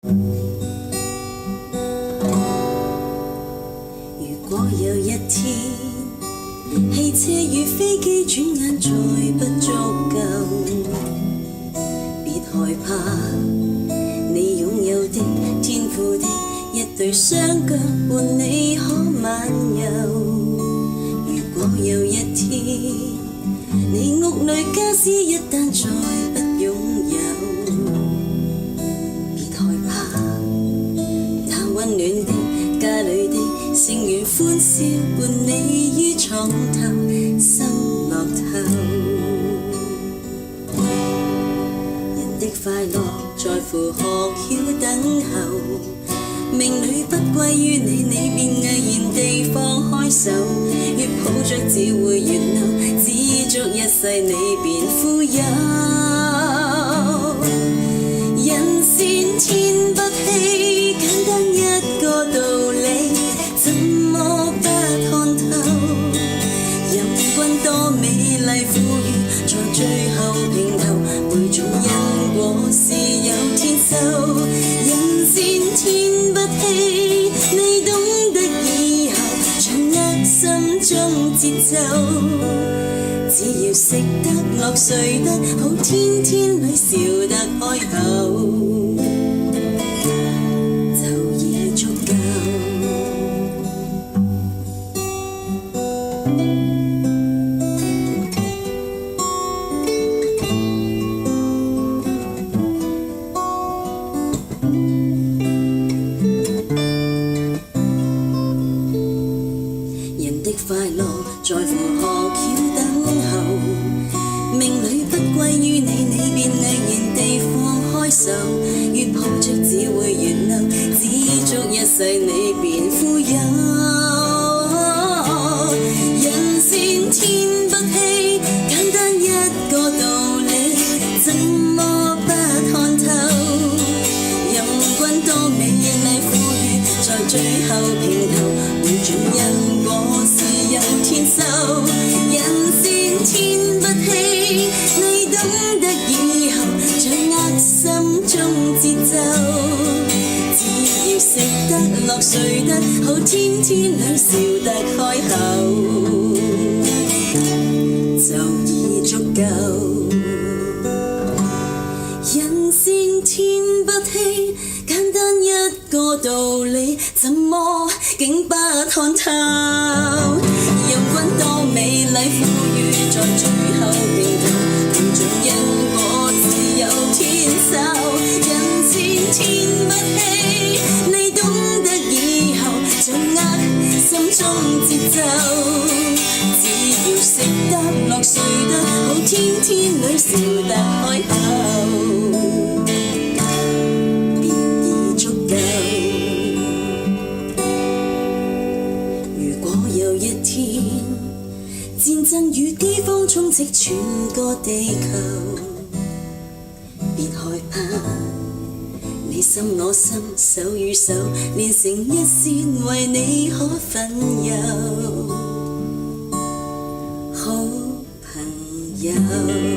如果有一天，汽車與飛機轉眼再不足夠，別害怕，你擁有的天賦的一對雙腳伴你可漫遊。如果有一天，你屋裏家私一旦再不擁有，別害怕，那溫暖的家裏的聲緣歡笑伴你於床頭心樂透。人的快樂在乎學曉等候，命裏不歸於你，你便毅然地放開手，越抱着只會越留，只足一世你便富有。人善天不欺，簡單一個道理，怎麼不看透？任君多美麗富裕，在最後平頭，每種因果是有天收。人善天不欺，你懂得以後，掌握心中節奏。只要食得落睡得好，天天裏笑得開口，就已足夠。人的快樂在乎學曉等候，命裏不歸於你，你便毅然地放開手，越抱着只會越留，只足一世你便富有。人善天不欺，簡單一個道理，怎麼不看透？任君多美麗富裕，在最後平頭，每種因果是有天收。人善天不欺，你懂得以後，掌握心中節奏。只要食得落睡得好，天天裏笑得開口，就已足夠。人善天不欺，簡單一個道理，怎麼竟不看透？任君多美麗富裕，在最後平頭，每種因果自有天收。人善天不欺，你懂得以後，掌握心中節奏。只要食得落睡得好，天天裏笑得開口，便已足夠。如果有一天，戰爭與饑荒充斥全個地球，別害怕，你心我心，手與手連成一線，為你可分憂，好朋友。